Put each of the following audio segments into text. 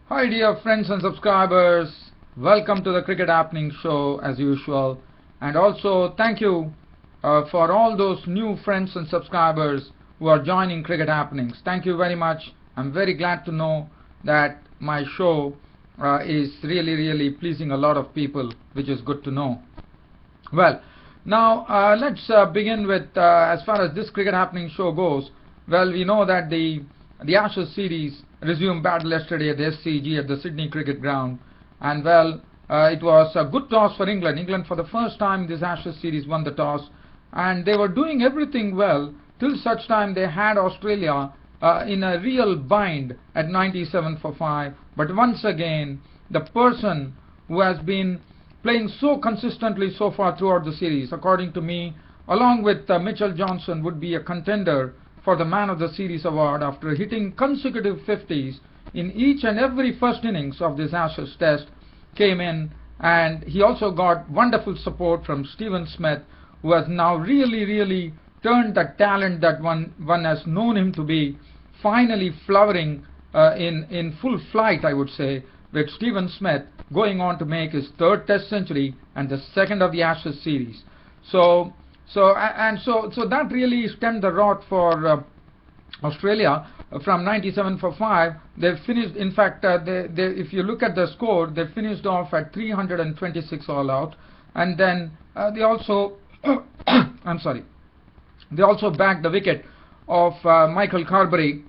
Hi dear friends and subscribers, welcome to the Cricket Happening Show as usual, and also thank you for all those new friends and subscribers who are joining Cricket Happenings. Thank you very much. I'm very glad to know that my show is really pleasing a lot of people, which is good to know. Well, now let's begin with as far as this Cricket Happening Show goes. Well, we know that the Ashes series resumed battle yesterday at the SCG at the Sydney Cricket Ground, and well, it was a good toss for England. England for the first time in this Ashes series won the toss, and they were doing everything well till such time they had Australia in a real bind at 97 for 5. But once again, the person who has been playing so consistently so far throughout the series, according to me, along with Mitchell Johnson, would be a contender for the Man of the Series award after hitting consecutive 50s in each and every first innings of this Ashes test, came in, and he also got wonderful support from Stephen Smith, who has now really turned the talent that one has known him to be, finally flowering in full flight, I would say, with Stephen Smith going on to make his third test century and the second of the Ashes series. So that really stemmed the rot for Australia from 97 for 5. They finished, in fact, if you look at the score, they finished off at 326 all out, and then they also I'm sorry, they also bagged the wicket of Michael Carberry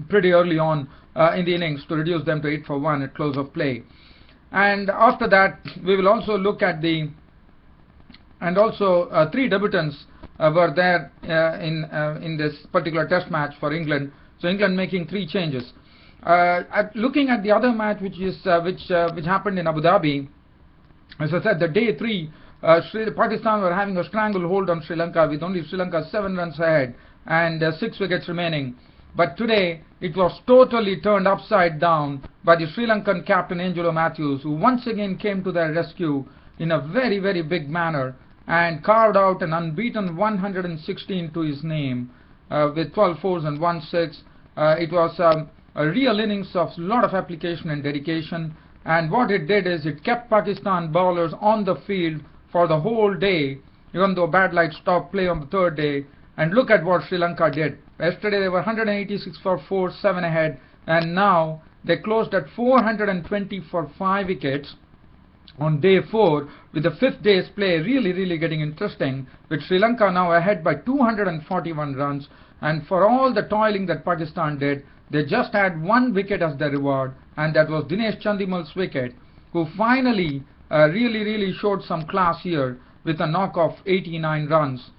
pretty early on in the innings to reduce them to 8 for 1 at close of play. And after that, we will also look at three debutants were there in this particular test match for England. So England making 3 changes. Looking at the other match, which happened in Abu Dhabi, as I said, the day 3, Pakistan were having a stranglehold on Sri Lanka with only Sri Lanka 7 runs ahead and 6 wickets remaining. But today it was totally turned upside down by the Sri Lankan captain Angelo Mathews, who once again came to their rescue in a very big manner and carved out an unbeaten 116 to his name with 12 fours and 1 6. It was a real innings of a lot of application and dedication, and what it did is it kept Pakistan bowlers on the field for the whole day, even though bad light stopped play on the third day. And look at what Sri Lanka did. Yesterday they were 186 for 4, 7 ahead, and now they closed at 420 for 5 wickets on day 4, with the 5th day's play really getting interesting, with Sri Lanka now ahead by 241 runs. And for all the toiling that Pakistan did, they just had 1 wicket as their reward, and that was Dinesh Chandimal's wicket, who finally really showed some class here with a knock of 89 runs,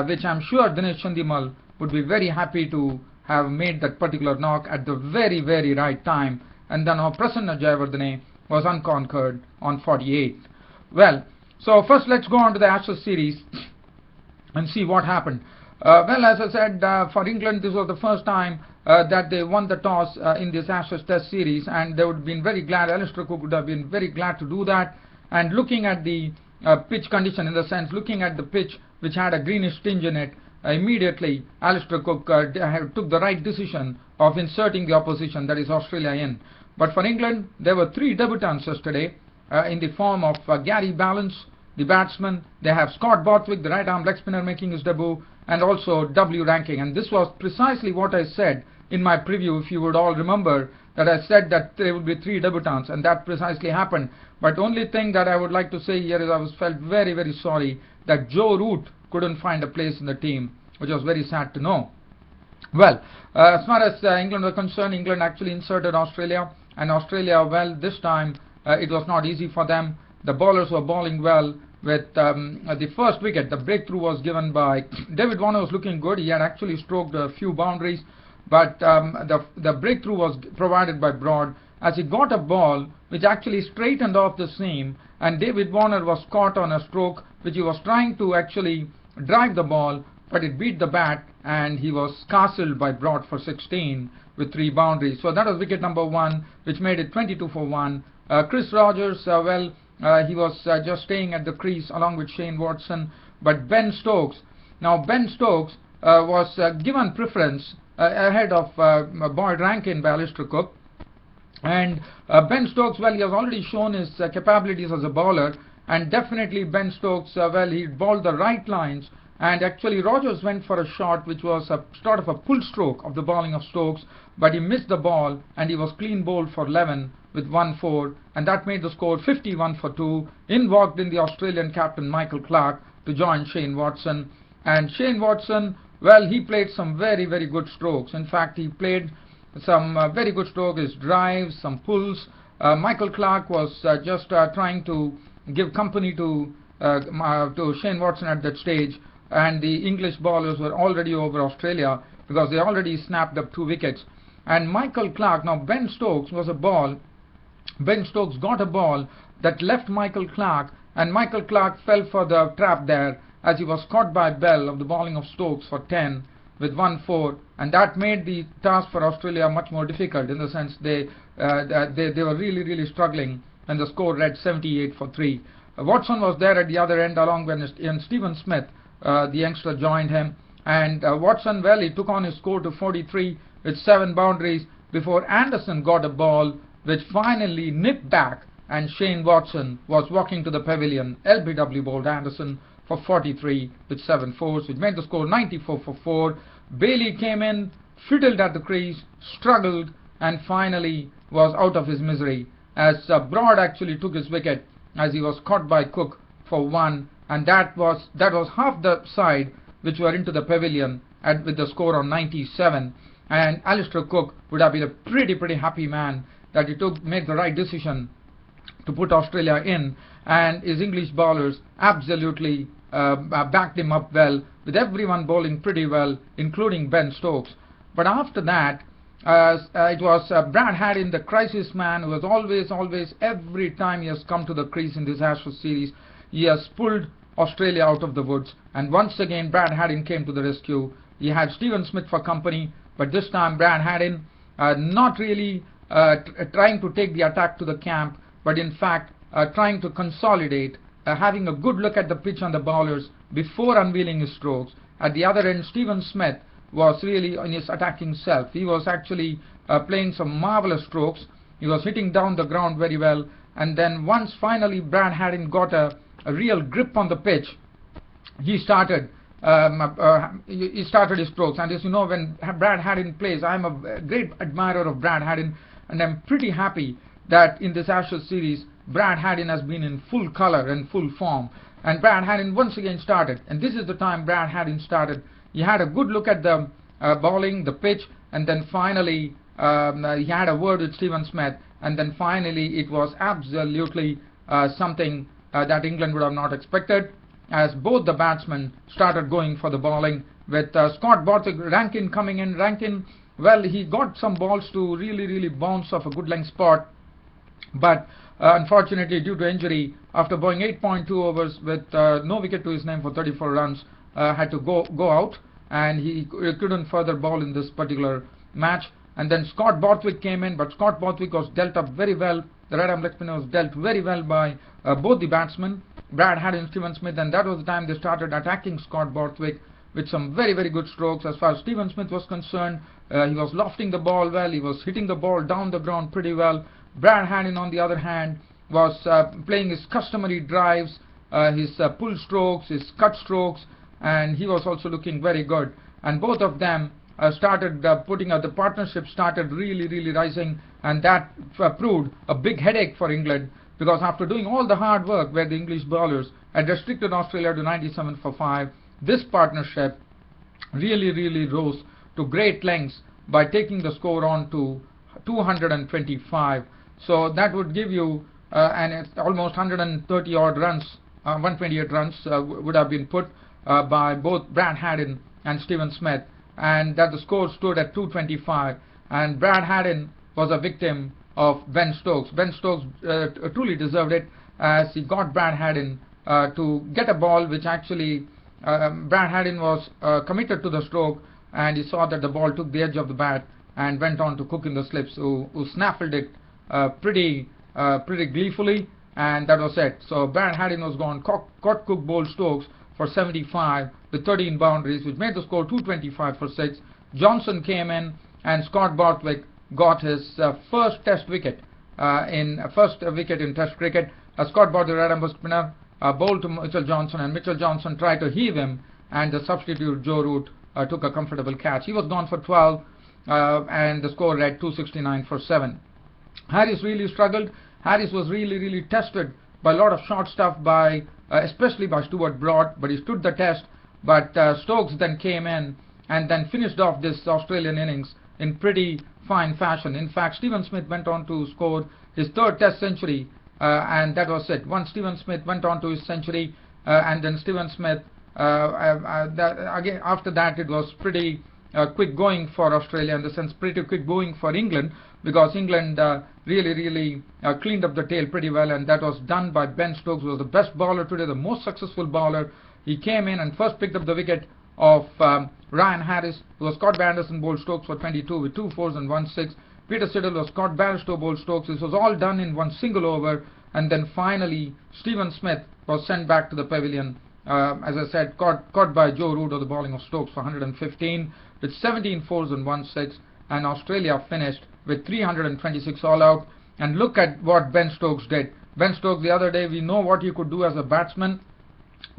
which I'm sure Dinesh Chandimal would be very happy to have made that particular knock at the very right time. And then Prasanna Jayawardene was unconquered on 48. Well, so first let's go on to the Ashes series and see what happened. Well, as I said, for England this was the first time that they won the toss in this Ashes test series, and they would have been very glad, Alistair Cook would have been very glad to do that. And looking at the pitch condition, in the sense looking at the pitch which had a greenish tinge in it, immediately Alistair Cook took the right decision of inserting the opposition, that is Australia, in. But for England, there were 3 debutants yesterday in the form of Gary Ballance, the batsman. They have Scott Borthwick, the right arm leg spinner, making his debut, and also W. Ranking. And this was precisely what I said in my preview, if you would all remember, that I said that there would be 3 debutants, and that precisely happened. But only thing that I would like to say here is I felt very sorry that Joe Root couldn't find a place in the team, which was very sad to know. Well, as far as England were concerned, England actually inserted Australia, and Australia, well, this time it was not easy for them. The bowlers were bowling well. With the first wicket, the breakthrough was given by David Warner. Was looking good. He had actually stroked a few boundaries, but the breakthrough was provided by Broad, as he got a ball which actually straightened off the seam, and David Warner was caught on a stroke which he was trying to actually drive the ball, but it beat the bat, and he was castled by Broad for 16 with 3 boundaries. So that was wicket number 1, which made it 22 for 1. Chris Rogers, he was just staying at the crease along with Shane Watson, but Ben Stokes was given preference ahead of Boyd Rankin by Alistair Cook. And Ben Stokes, well, he has already shown his capabilities as a bowler, and definitely Ben Stokes, well, he bowled the right lines, and actually Rogers went for a shot which was a sort of a pull stroke of the bowling of Stokes, but he missed the ball and he was clean bowled for 11 with 1-4, and that made the score 51 for 2. In walked in the Australian captain Michael Clarke to join Shane Watson, and Shane Watson, well, he played some very, very good strokes. In fact, he played some very good strokes, his drives, some pulls. Michael Clarke was just trying to give company to Shane Watson at that stage, and the English bowlers were already over Australia because they already snapped up 2 wickets. And Michael Clarke, now Ben Stokes got a ball that left Michael Clarke, and Michael Clarke fell for the trap there as he was caught by Bell of the bowling of Stokes for 10 with 1-4, and that made the task for Australia much more difficult, in the sense they were really, really struggling, and the score read 78 for 3. Watson was there at the other end along with Stephen Smith, the youngster, joined him, and Watson, well, he took on his score to 43 with 7 boundaries before Anderson got a ball which finally nipped back, and Shane Watson was walking to the pavilion. LBW bowled Anderson for 43 with 7 fours, which made the score 94 for 4. Bailey came in, fiddled at the crease, struggled, and finally was out of his misery as Broad actually took his wicket as he was caught by Cook for 1, and that was half the side which were into the pavilion with the score on 97. And Alistair Cook would have been a pretty happy man that he made the right decision to put Australia in, and his English bowlers absolutely backed him up well, with everyone bowling pretty well, including Ben Stokes. But after that, it was Brad Haddin, the crisis man, who was always, every time he has come to the crease in this Ashes series, he has pulled Australia out of the woods. And once again, Brad Haddin came to the rescue. He had Stephen Smith for company, but this time Brad Haddin not really trying to take the attack to the camp, but in fact trying to consolidate, having a good look at the pitch and the bowlers before unveiling his strokes. At the other end, Stephen Smith was really in his attacking self. He was actually playing some marvelous strokes. He was hitting down the ground very well, and then once finally Brad Haddin got a real grip on the pitch, he started his strokes. And as you know, when Brad Haddin plays, I'm a great admirer of Brad Haddin, and I'm pretty happy that in this Ashes series Brad Haddin has been in full color and full form. And Brad Haddin once again started, and this is the time Brad Haddin started. He had a good look at the bowling, the pitch, and then finally he had a word with Stephen Smith, and then finally it was absolutely something that England would have not expected, as both the batsmen started going for the bowling, with Scott Borthwick, Rankin coming in. Rankin, well, he got some balls to really bounce off a good length spot, but unfortunately due to injury, after bowling 8.2 overs with no wicket to his name for 34 runs, had to go out, and he couldn't further bowl in this particular match. And then Scott Borthwick came in, but Scott Borthwick was dealt up very well. The right arm leg spinner was dealt very well by both the batsmen, Brad Haddin and Stephen Smith, and that was the time they started attacking Scott Borthwick with some very good strokes. As far as Stephen Smith was concerned, he was lofting the ball well, he was hitting the ball down the ground pretty well. Brad Haddin, on the other hand, was playing his customary drives, his pull strokes, his cut strokes, and he was also looking very good. And both of them started the partnership started really rising, and that proved a big headache for England, because after doing all the hard work where the English bowlers had restricted Australia to 97 for 5, this partnership really rose to great lengths by taking the score on to 225. So that would give you and it's almost 130 odd runs, 128 runs would have been put by both Brad Haddin and Stephen Smith, and that the score stood at 225. And Brad Haddin was a victim of Ben Stokes. Ben Stokes truly deserved it, as he got Brad Haddin to get a ball which actually Brad Haddin was committed to the stroke, and he saw that the ball took the edge of the bat and went on to Cook in the slips, who snaffled it pretty gleefully, and that was it. So Brad Haddin was gone. Caught Cook bowled Stokes for 75 with 13 boundaries, which made the score 225 for 6. Johnson came in, and Scott Borthwick got his first Test wicket in Test cricket. Scott bought the right-arm spinner, bowled to Mitchell Johnson, and Mitchell Johnson tried to heave him, and the substitute Joe Root took a comfortable catch. He was gone for 12, and the score read 269 for 7. Harris really struggled. Harris was really tested by a lot of short stuff, by especially by Stuart Broad, but he stood the test. But Stokes then came in and then finished off this Australian innings in pretty fine fashion. In fact, Stephen Smith went on to score his third Test century, and that was it. Once Stephen Smith went on to his century, and then Stephen Smith, again after that, it was pretty quick going for Australia, in the sense pretty quick going for England, because England really cleaned up the tail pretty well, and that was done by Ben Stokes, who was the best bowler today, the most successful bowler. He came in and first picked up the wicket of Ryan Harris, who was Scott Anderson, bowled Stokes for 22 with 2 fours and 1 6. Peter Siddle was Scott Barstow, bowled Stokes. This was all done in one single over, and then finally Stephen Smith was sent back to the pavilion, as I said, caught by Joe Root of the bowling of Stokes for 115 with 17 fours and 1 6, and Australia finished with 326 all out. And look at what Ben Stokes did. Ben Stokes, the other day, we know what he could do as a batsman.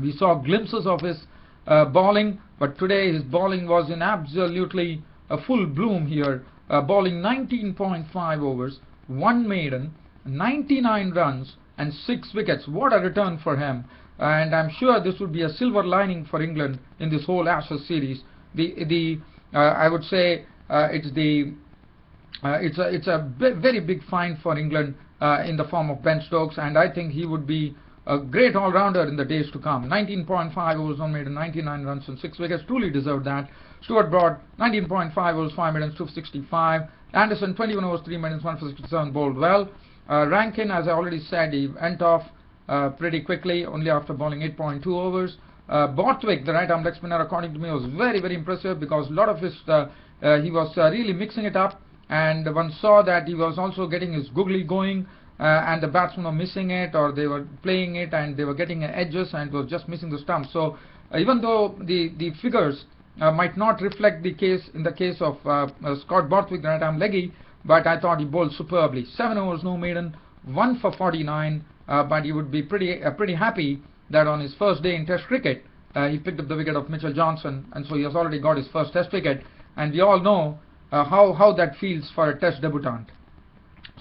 We saw glimpses of his bowling, but today his bowling was in absolutely a full bloom here, bowling 19.5 overs, 1 maiden, 99 runs and 6 wickets. What a return for him, and I'm sure this would be a silver lining for England in this whole Ashes series. I would say it's a very big find for England in the form of Ben Stokes, and I think he would be a great all-rounder in the days to come. 19.5 overs, 1 maiden, 99 runs and 6 wickets, truly deserved that. Stuart Broad, 19.5 overs, 5 maidens, 265. Anderson, 21 overs, 3 maidens, 1 for 67, bowled well. Rankin, as I already said, he went off pretty quickly, only after bowling 8.2 overs. Borthwick, the right-arm leg spinner, according to me, was very impressive, because a lot of his he was really mixing it up, and one saw that he was also getting his googly going, and the batsmen were missing it, or they were playing it and they were getting edges and was just missing the stump. So even though the figures might not reflect the case in the case of Scott Borthwick, the right-arm leggy, but I thought he bowled superbly. 7 overs, no maiden, 1 for 49, but he would be pretty happy that on his first day in Test cricket he picked up the wicket of Mitchell Johnson, and so he has already got his first Test wicket, and we all know how that feels for a Test debutant.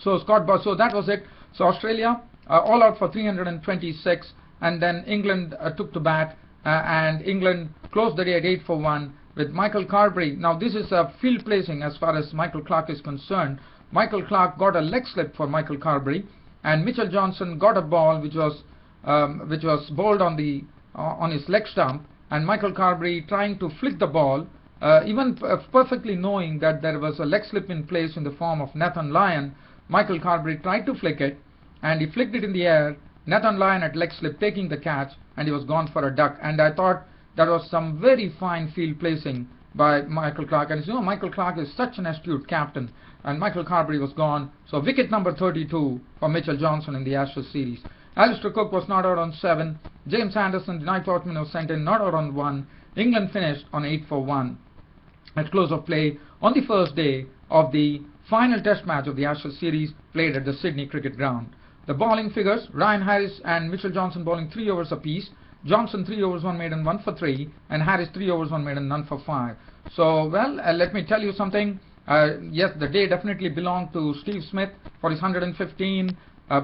So so that was it. So Australia all out for 326, and then England took to bat, and England closed the day at 8 for 1 with Michael Carberry. Now this is a field placing as far as Michael Clarke is concerned. Michael Clarke got a leg slip for Michael Carberry, and Mitchell Johnson got a ball which was bowled on his leg stump, and Michael Carberry, trying to flick the ball, even perfectly knowing that there was a leg slip in place in the form of Nathan Lyon, Michael Carberry tried to flick it, and he flicked it in the air. Nathan Lyon at leg slip taking the catch, and he was gone for a duck. And I thought that was some very fine field placing by Michael Clarke. And you know, Michael Clarke is such an astute captain, and Michael Carberry was gone. So wicket number 32 for Mitchell Johnson in the Ashes series. Alistair Cook was not out on 7. James Anderson, the night watchman, was sent in, not out on 1. England finished on 8 for 1 at close of play on the first day of the final Test match of the Ashes series, played at the Sydney Cricket Ground. The bowling figures: Ryan Harris and Mitchell Johnson bowling 3 overs apiece. Johnson 3 overs, 1 maiden, 1 for 3, and Harris 3 overs, 1 maiden, none for 5. So, well, let me tell you something. Yes, the day definitely belonged to Steve Smith for his 115,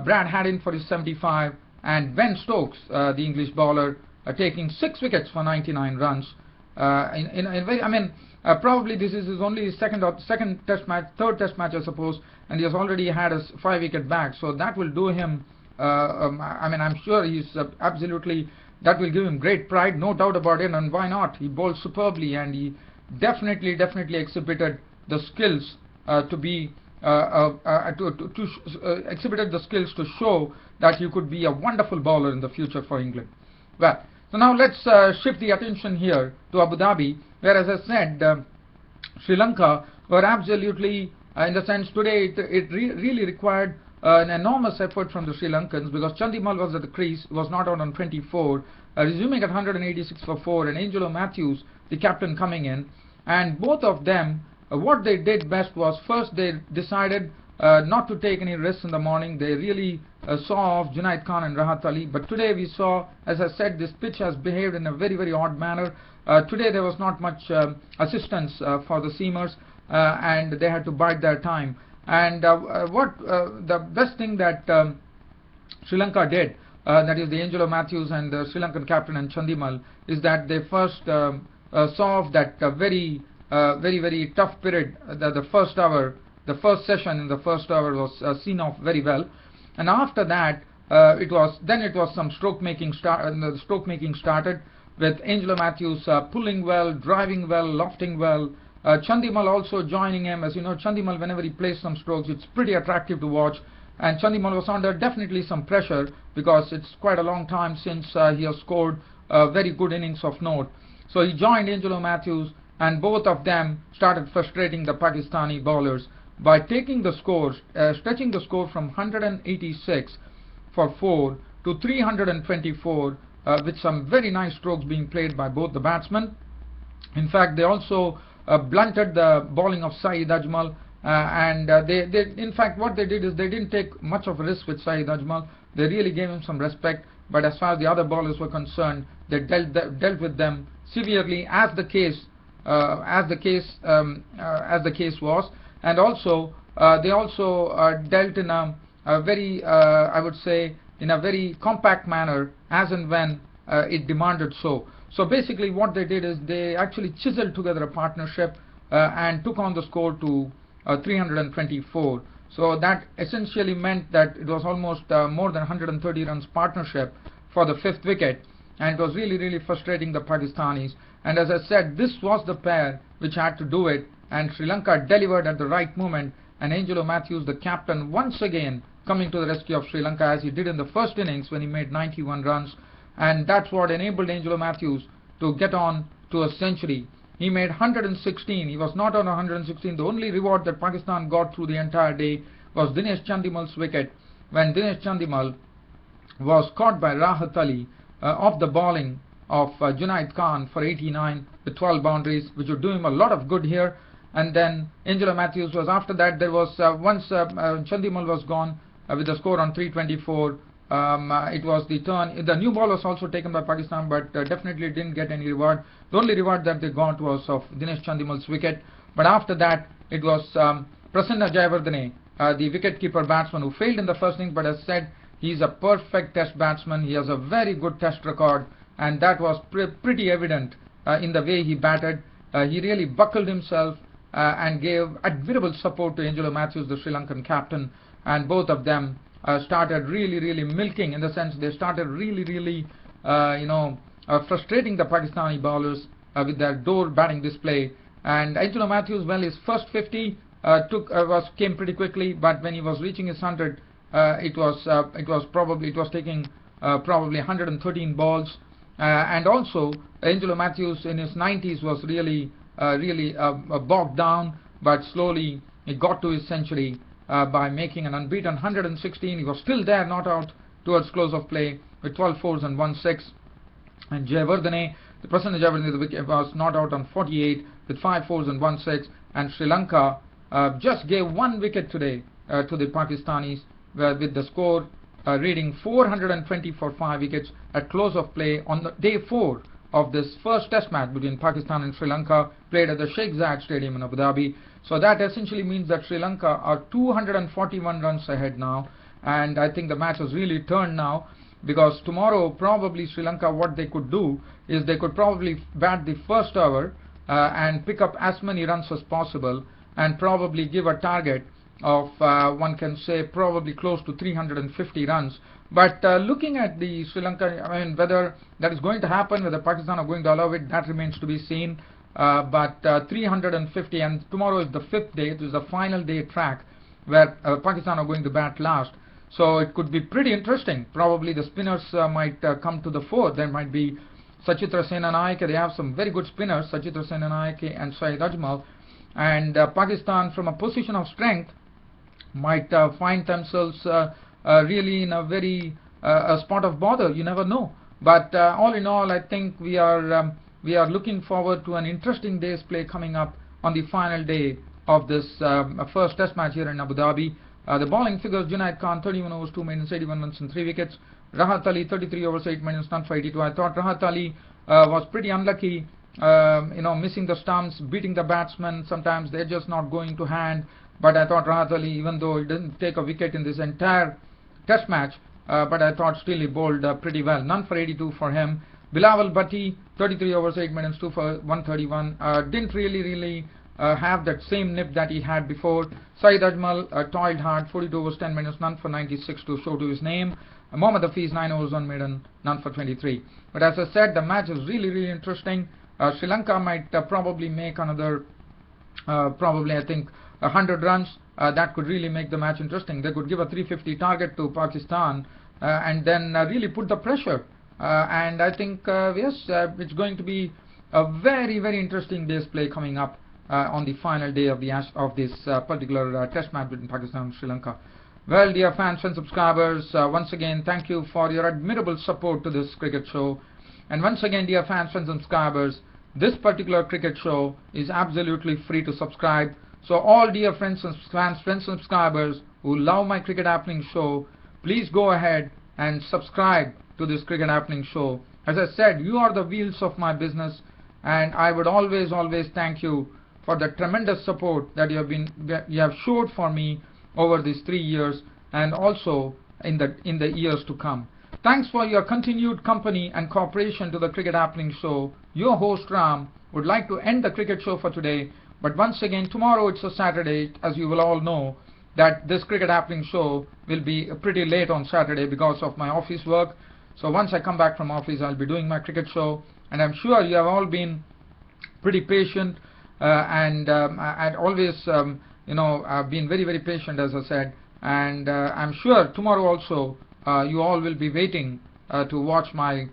Brad Haddin for his 75, and Ben Stokes, the English bowler, taking 6 wickets for 99 runs. Probably this is his only second Test match, third Test match, I suppose, and he has already had a 5-wicket bag. So that will do him. I'm sure he's absolutely. That will give him great pride, no doubt about it. And why not? He bowled superbly, and he definitely exhibited the skills exhibited the skills to show that he could be a wonderful bowler in the future for England. Well, so now let's shift the attention here to Abu Dhabi, where, as I said, Sri Lanka were absolutely, in the sense today, it really required an enormous effort from the Sri Lankans, because Chandimal was at the crease, was not out on 24, resuming at 186 for 4, and Angelo Mathews, the captain, coming in, and both of them what they did best was, first they decided not to take any risks in the morning. They really saw off Junaid Khan and Rahat Ali. But today we saw, as I said, this pitch has behaved in a very, very odd manner. Today there was not much assistance for the seamers, and they had to bide their time. And the best thing that Sri Lanka did, that is the Angelo Mathews and the Sri Lankan captain and Chandimal, is that they first saw off that very, very tough period. The first hour, the first session in the first hour was seen off very well, and after that it was some stroke making started with Angelo Mathews pulling well, driving well, lofting well. Chandimal also joining him. As you know, Chandimal, whenever he plays some strokes, it's pretty attractive to watch. And Chandimal was under definitely some pressure because it's quite a long time since he has scored very good innings of note. So he joined Angelo Mathews, and both of them started frustrating the Pakistani bowlers by taking the scores, stretching the score from 186 for 4 to 324 with some very nice strokes being played by both the batsmen. In fact, they also blunted the bowling of Saeed Ajmal, and in fact what they did is they didn't take much of a risk with Saeed Ajmal. They really gave him some respect, but as far as the other bowlers were concerned, they dealt with them severely, as the case was. And also they also dealt in a very I would say in a very compact manner, as and when it demanded so. So basically what they did is they actually chiseled together a partnership and took on the score to 324. So that essentially meant that it was almost more than 130 runs partnership for the 5th wicket, and it was really, really frustrating the Pakistanis. And as I said, this was the pair which had to do it, and Sri Lanka delivered at the right moment, and Angelo Mathews, the captain, once again coming to the rescue of Sri Lanka, as he did in the first innings when he made 91 runs. And that's what enabled Angelo Mathews to get on to a century. He made 116. He was not on 116. The only reward that Pakistan got through the entire day was Dinesh Chandimal's wicket, when Dinesh Chandimal was caught by Rahat Ali off the bowling of Junaid Khan for 89 with 12 boundaries, which would do him a lot of good here. And then Angelo Mathews was after that. There was once Chandimal was gone with the score on 324. It was the turn. The new ball was also taken by Pakistan, but definitely didn't get any reward. The only reward that they got was of Dinesh Chandimal's wicket. But after that, it was Prasanna Jayawardene, the wicket-keeper batsman, who failed in the first innings, but as said, he's a perfect test batsman. He has a very good test record, and that was pretty evident in the way he batted. He really buckled himself and gave admirable support to Angelo Mathews, the Sri Lankan captain, and both of them started really milking, in the sense they started really frustrating the Pakistani bowlers with their door batting display. And Angelo Mathews, well, his first 50 came pretty quickly, but when he was reaching his 100, it was taking probably 113 balls. And also Angelo Mathews in his 90s was really bogged down, but slowly he got to his century by making an unbeaten 116. He was still there, not out towards close of play, with 12 fours and 1 6. And Jayawardene, the Prasanna Jayawardene, the wicket, was not out on 48 with 5 fours and 1 6. And Sri Lanka just gave 1 wicket today to the Pakistanis, with the score reading 420 for 5 wickets at close of play on the day 4 of this first test match between Pakistan and Sri Lanka, played at the Sheikh Zayed Stadium in Abu Dhabi. So that essentially means that Sri Lanka are 241 runs ahead now, and I think the match has really turned now, because tomorrow probably Sri Lanka, what they could do is they could probably bat the first over and pick up as many runs as possible, and probably give a target of one can say probably close to 350 runs. But looking at the Sri Lanka, I mean, whether that is going to happen, whether Pakistan are going to allow it, that remains to be seen. But 350, and tomorrow is the 5th day. It is the final day track where Pakistan are going to bat last. So it could be pretty interesting. Probably the spinners might come to the fore. There might be Sachitra Senanayake. They have some very good spinners, Sachitra Senanayake and Saeed Ajmal. And Pakistan, from a position of strength, might find themselves really in a very a spot of bother. You never know. But all in all, I think we are looking forward to an interesting day's play coming up on the final day of this first test match here in Abu Dhabi. The bowling figures: Junaid Khan 31 overs 2 minutes 81 runs and 3 wickets. Rahat Ali 33 overs 8 minutes none for 82. I thought Rahat Ali was pretty unlucky, missing the stumps, beating the batsmen. Sometimes they're just not going to hand. But I thought Rahat Ali, even though he didn't take a wicket in this entire test match, but I thought still he bowled pretty well. None for 82 for him. Bilawal Bhatti 33 overs 8 minutes 2 for 131. Didn't really have that same nip that he had before. Saeed Ajmal toiled hard, 42 overs 10 minutes none for 96 to show to his name. Mohammad Hafiz 9 overs 1 maiden none for 23. But as I said, the match is really interesting. Sri Lanka might probably make another I think 100 runs. That could really make the match interesting. They could give a 350 target to Pakistan and then really put the pressure. And I think yes, it's going to be a very interesting day's play coming up on the final day of this particular test match between Pakistan and Sri Lanka. Well, dear fans and subscribers, once again thank you for your admirable support to this cricket show. And once again, dear fans and subscribers, this particular cricket show is absolutely free to subscribe. So all dear friends and subscribers who love my Cricket Happening show, please go ahead and subscribe to this Cricket Happening show. As I said, you are the wheels of my business, and I would always thank you for the tremendous support that you have showed for me over these 3 years and also in the years to come. Thanks for your continued company and cooperation to the Cricket Happening show. Your host Ram would like to end the cricket show for today, but once again tomorrow it's a Saturday, as you will all know that this Cricket Happening show will be pretty late on Saturday because of my office work. So once I come back from office, I'll be doing my cricket show, and I'm sure you have all been pretty patient and I'd always I've been very patient, as I said, and I'm sure tomorrow also you all will be waiting to watch my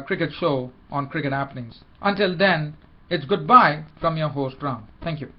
cricket show on Cricket Happenings. Until then, it's goodbye from your host Ram. Thank you.